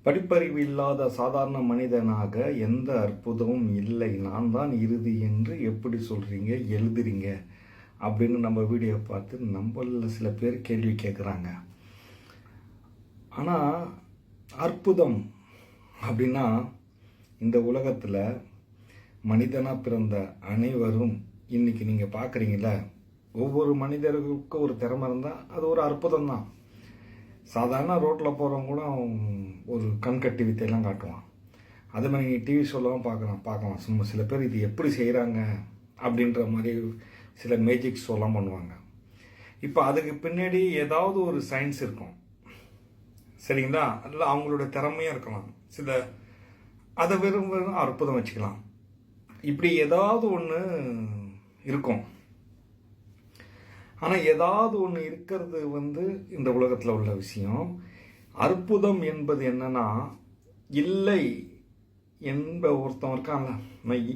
படிப்பறிவு இல்லாத சாதாரண மனிதனாக எந்த அற்புதமும் இல்லை, நான் தான் இறுதி என்று எப்படி சொல்கிறீங்க, எழுதுறீங்க அப்படின்னு நம்ம வீடியோ பார்த்து நம்மள சில பேர் கேள்வி கேட்குறாங்க. ஆனால் அற்புதம் அப்படின்னா இந்த உலகத்தில் மனிதனாக பிறந்த அனைவரும் இன்றைக்கி நீங்கள் பார்க்குறீங்கள, ஒவ்வொரு மனிதர்களுக்கும் ஒரு திறமை இருந்தால் அது ஒரு அற்புதம் தான். சாதாரண ரோட்டில் போகிறவங்க கூட ஒரு கண்கட்டி வித்தையெல்லாம் காட்டுவான். அதே மாதிரி நீங்கள் டிவி ஷோலாம் பார்க்கலாம். சும்மா சில பேர் இது எப்படி செய்கிறாங்க அப்படின்ற மாதிரி சில மேஜிக் ஷோலாம் பண்ணுவாங்க. இப்போ அதுக்கு பின்னாடி ஏதாவது ஒரு சயின்ஸ் இருக்கும், சரிங்களா? அதில் அவங்களோட திறமையாக இருக்கலாம், சில அதை வெறும் அற்புதம் வச்சுக்கலாம். இப்படி ஏதாவது ஒன்று இருக்கும். ஆனால் ஏதாவது ஒன்று இருக்கிறது இந்த உலகத்தில் உள்ள விஷயம். அற்புதம் என்பது என்னன்னா, இல்லை என்ப ஒருத்தன் இருக்கான்ல,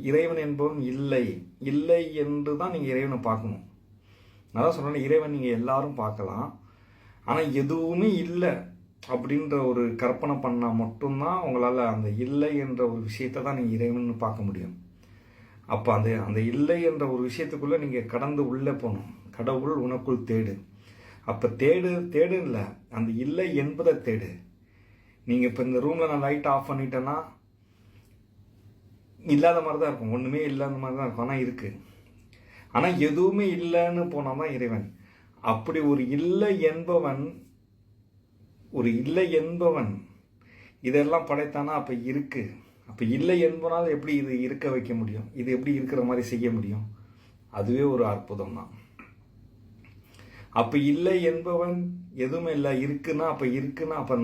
இறைவன் என்பவன் இல்லை இல்லை என்று தான் நீங்கள் இறைவனை பார்க்கணும். நான் தான் சொல்கிறேன், இறைவன் நீங்கள் எல்லாரும் பார்க்கலாம், ஆனால் எதுவுமே இல்லை அப்படின்ற ஒரு கற்பனை பண்ணால் மட்டும்தான் உங்களால் அந்த இல்லை என்ற ஒரு விஷயத்தை தான் நீங்கள் இறைவன் பார்க்க முடியும். அப்போ அந்த இல்லை என்ற ஒரு விஷயத்துக்குள்ளே நீங்கள் கடந்து உள்ளே போகணும். கடவுள் உனக்குள் தேடு. அப்போ தேடு இல்லை, அந்த இல்லை என்பதை தேடு. நீங்கள் இப்போ இந்த ரூமில் நான் லைட் ஆஃப் பண்ணிட்டேன்னா இல்லாத மாதிரி தான் இருக்கும், ஒன்றுமே இல்லாத மாதிரி தான் இருக்கும். ஆனால் இருக்குது. ஆனால் எதுவுமே இல்லைன்னு போனால் தான் இறைவன். அப்படி ஒரு இல்லை என்பவன் இதெல்லாம் படைத்தானா அப்போ இருக்குது. அப்போ இல்லை என்பனால் எப்படி இது இருக்க வைக்க முடியும்? இது எப்படி இருக்கிற மாதிரி செய்ய முடியும்? அதுவே ஒரு அற்புதம் தான். அப்போ இல்லை என்பவன் எதுவுமே இல்லை, இருக்குன்னா அப்போ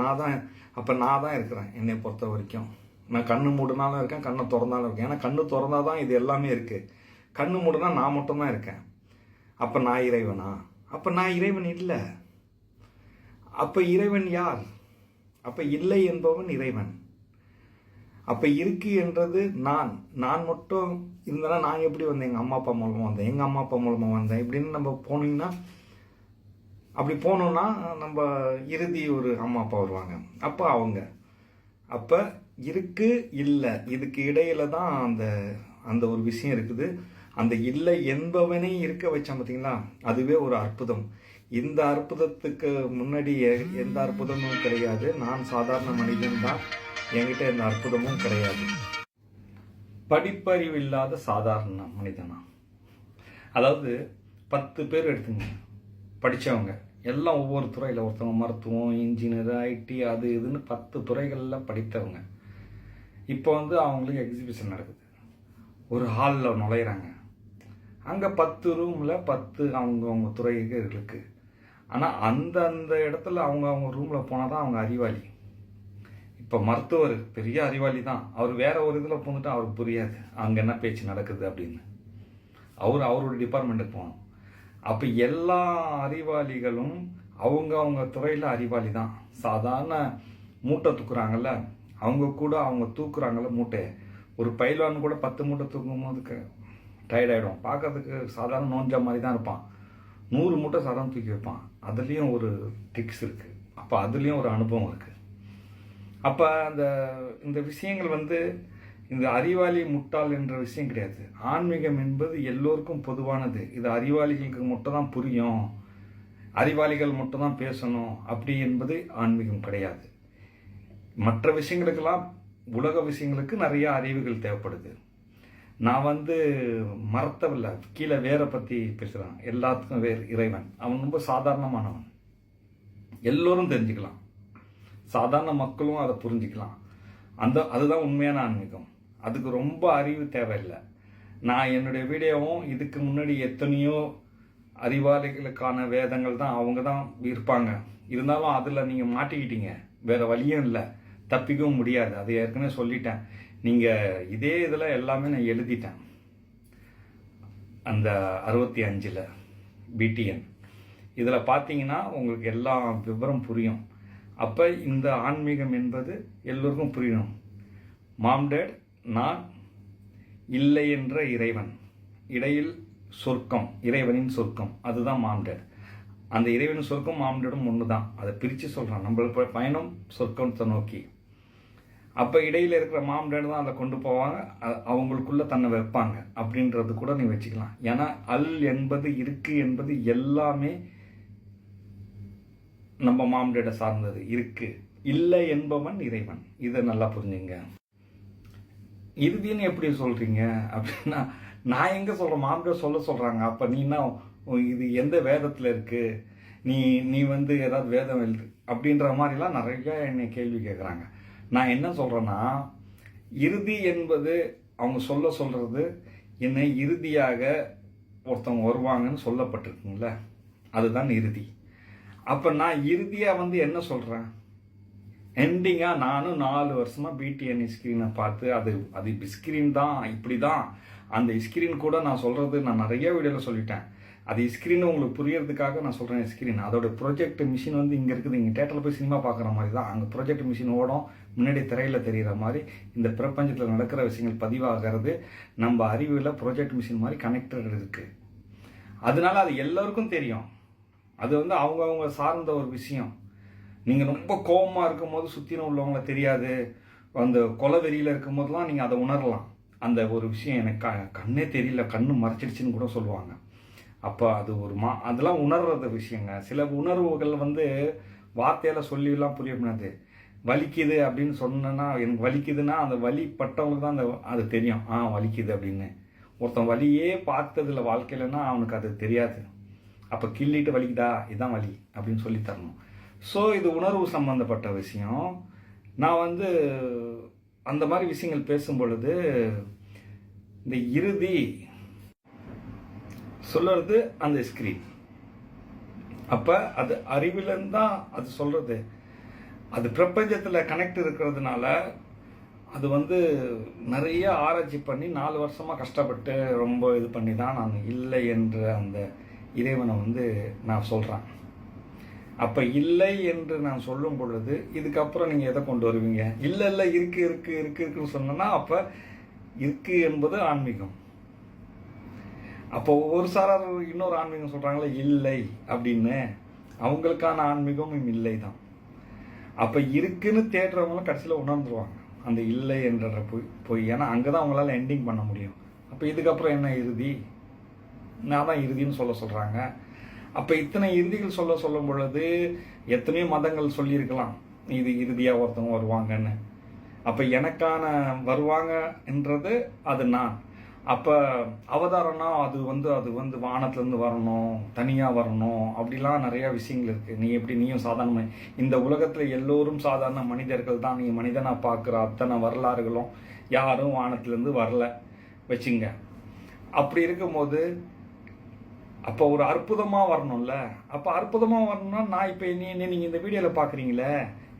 நான் தான் இருக்கிறேன். என்னை பொறுத்த வரைக்கும் நான் கண்ணு மூடினாலும் இருக்கேன், கண்ணை திறந்தாலும் இருக்கேன். ஏன்னா கண்ணு திறந்தா தான் இது எல்லாமே இருக்குது. கண்ணு மூடினா நான் மட்டும்தான் இருக்கேன். அப்போ நான் இறைவனா? அப்போ நான் இறைவன் இல்லை. அப்போ இறைவன் யார்? அப்போ இல்லை என்பவன் இறைவன். அப்போ இருக்கு என்றது நான் மட்டும் இருந்தேன்னா நான் எப்படி வந்தேன்? எங்கள் அம்மா அப்பா மூலமாக வந்தேன், எங்கள் அம்மா அப்பா மூலமாக வந்தேன் இப்படின்னு நம்ம போனீங்கன்னா, அப்படி போனோம்னா நம்ம இறுதி ஒரு அம்மா அப்பா வருவாங்க. அப்போ இருக்கு இல்லை, இதுக்கு இடையில தான் அந்த ஒரு விஷயம் இருக்குது. அந்த இல்லை என்பவனே இருக்க வச்சான் பார்த்தீங்களா, அதுவே ஒரு அற்புதம். இந்த அற்புதத்துக்கு முன்னாடி எந்த அற்புதமும் கிடையாது. நான் சாதாரண மனிதன் தான், என்கிட்ட எந்த அற்புதமும் கிடையாது. படிப்பறிவு இல்லாத சாதாரண மனிதனா, அதாவது 10 பேர் எடுத்துங்க, படித்தவங்க எல்லாம் ஒவ்வொரு துறையில், ஒருத்தவங்க மருத்துவம், இன்ஜினியர், ஐடி, அது இதுன்னு 10 துறைகளில் படித்தவங்க. இப்போ அவங்களுக்கு எக்ஸிபிஷன் நடக்குது. ஒரு ஹாலில் நுழையிறாங்க. அங்கே 10 ரூமில் 10 அவங்கவுங்க துறைக்கு இருக்கு. ஆனால் அந்த இடத்துல அவங்க ரூமில் போனால் தான் அவங்க அறிவாளி. இப்போ மருத்துவர் பெரிய அறிவாளி தான், அவர் வேற ஒரு இதில் போந்துட்டு அவருக்கு புரியாது அங்கே என்ன பேச்சு நடக்குது அப்படின்னு. அவரோட டிபார்ட்மெண்ட்டுக்கு போகணும். அப்போ எல்லா அறிவாளிகளும் அவங்க துறையில் அறிவாளி தான். சாதாரண மூட்டை தூக்குறாங்கல்ல, அவங்க தூக்குறாங்கல்ல மூட்டையை. ஒரு பைல்வான் கூட 10 மூட்டை தூக்கும் போது டயர்டாயிடும். பார்க்கறதுக்கு சாதாரண நோஞ்ச மாதிரி தான் இருப்பான். 100 மூட்டை சாதாரண தூக்கி வைப்பான். அதுலேயும் ஒரு ட்ரிக்ஸ் இருக்குது. அப்போ அதுலேயும் ஒரு அனுபவம் இருக்குது. அப்போ இந்த விஷயங்கள் இந்த அறிவாளி முட்டாள் என்ற விஷயம் கிடையாது. ஆன்மீகம் என்பது எல்லோருக்கும் பொதுவானது. இது அறிவாளிகளுக்கு மட்டும் தான் புரியும், அறிவாளிகள் மட்டும் தான் பேசணும் அப்படி என்பது ஆன்மீகம் கிடையாது. மற்ற விஷயங்களுக்கெல்லாம், உலக விஷயங்களுக்கு நிறைய அறிவுகள் தேவைப்படுது. நான் மரத்தவில்லை, கீழே வேற பற்றி பேசுகிறேன். எல்லாத்துக்கும் வேறு இறைவன். அவன் ரொம்ப சாதாரணமானவன், எல்லோரும் தெரிஞ்சுக்கலாம், சாதாரண மக்களும் அதை புரிஞ்சுக்கலாம். அதுதான் உண்மையான ஆன்மீகம். அதுக்கு ரொம்ப அறிவு தேவையில்லை. நான் என்னுடைய வீடியோவும் இதுக்கு முன்னாடி எத்தனையோ அறிவாளிகளுக்கான வேதங்கள் தான், அவங்க தான் இருப்பாங்க. இருந்தாலும் அதில் நீங்கள் மாட்டிக்கிட்டீங்க, வேற வழியும் இல்லை, தப்பிக்கவும் முடியாது. அது ஏற்கனவே சொல்லிட்டேன். நீங்கள் இதே இதில் எல்லாமே நான் எழுதிட்டேன். அந்த 65 BTN இதில் பார்த்தீங்கன்னா உங்களுக்கு எல்லா விவரம் புரியும். அப்போ இந்த ஆன்மீகம் என்பது எல்லோருக்கும் புரியணும். மாம்டேட், நான், இல்லை என்ற இறைவன், இடையில் சொர்க்கம், இறைவனின் சொர்க்கம், அதுதான் மாம்டேட். அந்த இறைவன் சொர்க்கம் மாம்டேடும் ஒன்று தான். அதை பிரித்து சொல்கிறான். நம்மளுக்கு பயணம் சொர்க்கத்தை நோக்கி. அப்போ இடையில் இருக்கிற மாம் டேடு தான் அதை கொண்டு போவாங்க, அவங்களுக்குள்ள தன்னை வைப்பாங்க அப்படின்றது கூட நீ வச்சுக்கலாம். ஏன்னா அல் என்பது இருக்கு என்பது எல்லாமே நம்ம மாம் டேடை சார்ந்தது. இருக்கு இல்லை என்பவன் இறைவன். இதை நல்லா புரிஞ்சுங்க. இறுதின்னு எப்படி சொல்றீங்க அப்படின்னா, நான் எங்க சொல்றேன், மாம் டேட் சொல்றாங்க. அப்ப நீனா இது எந்த வேதத்துல இருக்கு, நீ வந்து ஏதாவது வேதம் எழுது அப்படின்ற மாதிரிலாம் நிறைய என்னை கேள்வி கேட்குறாங்க. நான் என்ன சொல்கிறேன்னா, இறுதி என்பது அவங்க சொல்கிறது என்னை இறுதியாக ஒருத்தவங்க வருவாங்கன்னு சொல்லப்பட்டிருக்குங்கள, அதுதான் இறுதி. அப்போ நான் இறுதியாக வந்து என்ன சொல்கிறேன், எண்டிங்காக நானும் 4 வருஷமாக பிடிஎன் ஸ்க்ரீனை பார்த்து அது ஸ்க்ரீன் தான், இப்படி தான். அந்த ஸ்க்ரீன் கூட நான் சொல்கிறது நான் நிறைய வீடியோவில் சொல்லிட்டேன். அது ஸ்க்ரீன் உங்களுக்கு புரியறதுக்காக நான் சொல்கிறேன். ஸ்க்ரீன் அதோட ப்ரொஜெக்ட் மிஷின் வந்து இங்கே இருக்குது. இங்கே தேட்டரில் போய் சினிமா பார்க்குற மாதிரி தான் அங்கே ப்ரொஜெக்ட் மிஷின் ஓடும், முன்னாடி திரையில் தெரிகிற மாதிரி இந்த பிரபஞ்சத்தில் நடக்கிற விஷயங்கள் பதிவாகிறது நம்ம அறிவில் ப்ரொஜெக்ட் மிஷின் மாதிரி கனெக்டட் இருக்குது. அதனால அது எல்லோருக்கும் தெரியும். அது வந்து அவங்கவுங்க சார்ந்த ஒரு விஷயம். நீங்கள் ரொம்ப கோபமாக இருக்கும் போது சுற்றின உள்ளவங்கள தெரியாது, அந்த கொலவெறியில் இருக்கும் போதெல்லாம் நீங்கள் அதை உணரலாம். அந்த ஒரு விஷயம் எனக்கு கண்ணே தெரியல, கண்ணு மறைச்சிடுச்சின்னு கூட சொல்லுவாங்க. அப்போ அது ஒரு அதெல்லாம் உணர்றது விஷயங்க. சில உணர்வுகள் வந்து வார்த்தையால் சொல்லிலாம் புரிய முடியாது. வலிக்குது அப்படின்னு சொன்னா, எனக்கு வலிக்குதுன்னா அந்த வலிப்பட்டவங்களுக்கு தான் அது தெரியும். வலிக்குது அப்படின்னு. ஒருத்தன் வலியே பார்த்ததில்ல வாழ்க்கையிலன்னா அவனுக்கு அது தெரியாது. அப்போ கிள்ளிட்டு வலிக்குதா, இதுதான் வலி அப்படின்னு சொல்லி தரணும். ஸோ இது உணர்வு சம்பந்தப்பட்ட விஷயம். நான் வந்து அந்த மாதிரி விஷயங்கள் பேசும் பொழுது இந்த இறுதி சொல்றது அந்த ஸ்கிரீன். அப்ப அது அறிவிலன்னு தான் அது சொல்றது. அது பிரபஞ்சத்தில் கனெக்ட் இருக்கிறதுனால அது வந்து நிறைய ஆராய்ச்சி பண்ணி 4 வருஷமா கஷ்டப்பட்டு ரொம்ப இது பண்ணி தான் நான் இல்லை என்ற அந்த இறைவனை வந்து நான் சொல்றேன். அப்ப இல்லை என்று நான் சொல்லும் பொழுது இதுக்கப்புறம் நீங்க எதை கொண்டு வருவீங்க? இல்ல இருக்கு இருக்கு இருக்கு இருக்குன்னு சொன்னா அப்ப இருக்கு என்பது ஆன்மீகம். அப்போ ஒரு சாரார் இன்னொரு ஆன்மீகம் சொல்றாங்களே இல்லை அப்படின்னு, அவங்களுக்கான ஆன்மீகமும் இல்லை தான். அப்ப இருக்குன்னு தேடுறவங்களும் கடைசியில் உணர்ந்துருவாங்க அந்த இல்லை என்ற போய். ஏன்னா அங்கதான் அவங்களால எண்டிங் பண்ண முடியும். அப்ப இதுக்கப்புறம் என்ன இறுதி? நான் தான் இறுதின்னு சொல்றாங்க. அப்ப இத்தனை இறுதிகள் சொல்லும் பொழுது எத்தனையோ மதங்கள் சொல்லியிருக்கலாம் இது இறுதியா ஒருத்தவங்க வருவாங்கன்னு. அப்ப எனக்கான வருவாங்க என்றது அது நான். அப்போ அவதாரம்னா அது வந்து வானத்துலேருந்து வரணும், தனியாக வரணும், அப்படிலாம் நிறையா விஷயங்கள் இருக்குது. நீயும் சாதாரண இந்த உலகத்தில் எல்லோரும் சாதாரண மனிதர்கள் தான். நீ மனிதனாக பார்க்குற அத்தனை வரலாறுகளும் யாரும் வானத்துலேருந்து வரல வச்சுங்க. அப்படி இருக்கும்போது அப்போ ஒரு அற்புதமாக வரணும்ல. அப்போ அற்புதமாக வரணும்னா நான் இப்போ நீங்கள் இந்த வீடியோவில் பார்க்குறீங்களே,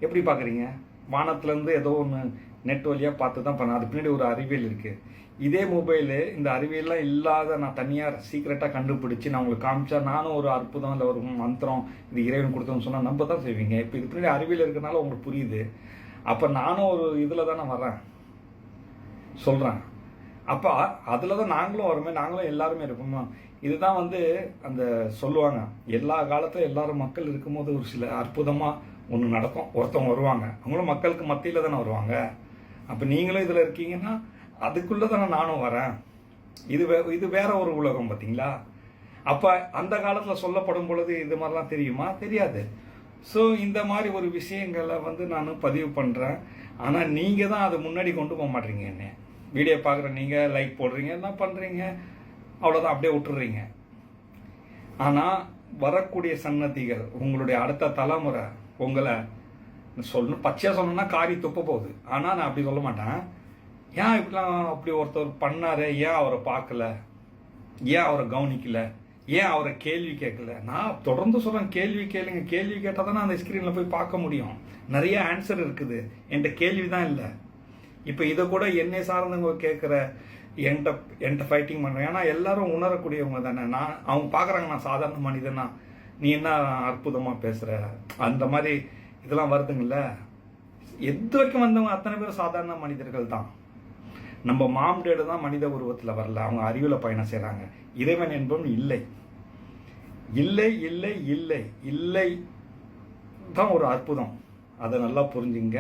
எப்படி பார்க்குறீங்க? வானத்துலேருந்து ஏதோ ஒன்று நெட் வழியாக பார்த்து தான் பண்ண. அது பின்னாடி ஒரு அறிவியல் இருக்குது. இதே மொபைலு இந்த அறிவியல்லாம் இல்லாத நான் தனியாக சீக்கிரட்டாக கண்டுபிடிச்சி நான் உங்களுக்கு காமிச்சா நானும் ஒரு அற்புதம் இல்லை ஒரு மந்திரம் இது இறைவன் கொடுத்தோன்னு சொன்னால் நம்ப தான் செய்வீங்க. இப்போ இது பின்னாடி அறிவியல் இருக்கிறனால உங்களுக்கு புரியுது. அப்போ நானும் ஒரு இதில் தானே வரேன் சொல்கிறேன். அப்போ அதில் தான் நாங்களும் வருமே, நாங்களும் எல்லாருமே இருப்போமா. இதுதான் வந்து அந்த சொல்லுவாங்க, எல்லா காலத்திலும் எல்லாரும் மக்கள் இருக்கும்போது ஒரு சில அற்புதமாக ஒன்று நடக்கும். ஒருத்தவங்க வருவாங்க, அவங்களும் மக்களுக்கு மத்தியில் தானே வருவாங்க. அப்போ நீங்களும் இதில் இருக்கீங்கன்னா அதுக்குள்ளே தானே நானும் வரேன். இது வேற ஒரு உலகம் பார்த்தீங்களா. அப்போ அந்த காலத்தில் சொல்லப்படும் பொழுது இது மாதிரிலாம் தெரியுமா? தெரியாது. ஸோ இந்த மாதிரி ஒரு விஷயங்களை வந்து நான் பதிவு பண்ணுறேன். ஆனால் நீங்கள் தான் அதை முன்னாடி கொண்டு போக மாட்டீங்க. என்ன வீடியோ பார்க்குற நீங்கள் லைக் போடுறீங்க, என்ன பண்ணுறீங்க, அவ்வளோதான், அப்படியே விட்டுறீங்க. ஆனால் வரக்கூடிய சன்னதிகள், உங்களுடைய அடுத்த தலைமுறை உங்களை சொல்லணும் பச்சையாக சொல்லணும்னா காரி துப்ப போகுது. ஆனால் நான் அப்படி சொல்ல மாட்டேன். ஏன் இப்படிலாம் அப்படி ஒருத்தர் பண்ணாரு, ஏன் அவரை பார்க்கல, ஏன் அவரை கவனிக்கல, ஏன் அவரை கேள்வி கேட்கல? நான் தொடர்ந்து சொல்கிறேன், கேள்வி கேளுங்க. கேள்வி கேட்டால் தானே அந்த ஸ்க்ரீனில் போய் பார்க்க முடியும். நிறைய ஆன்சர் இருக்குது. என்கிட்ட கேள்வி தான் இல்லை. இப்போ இதை கூட என்னை சார்ந்தவங்க கேட்குற என்கிட்ட ஃபைட்டிங் பண்ணுறேன். ஏன்னா எல்லாரும் உணரக்கூடியவங்க தானே. அவங்க பார்க்குறாங்க நான் சாதாரண மனிதனா, நீ என்ன அற்புதமாக பேசுகிற, அந்த மாதிரி இதெல்லாம் வருதுங்கள. எது வரைக்கும் வந்தவங்க அத்தனை பேரும் சாதாரண மனிதர்கள் தான். நம்ம மாம் டேடு தான் மனித உருவத்தில் வரல, அவங்க அறிவில் பயணம் செய்கிறாங்க. இறைவன் என்பவன் இல்லை இல்லை இல்லை இல்லை இல்லை தான் ஒரு அற்புதம். அதை நல்லா புரிஞ்சுங்க.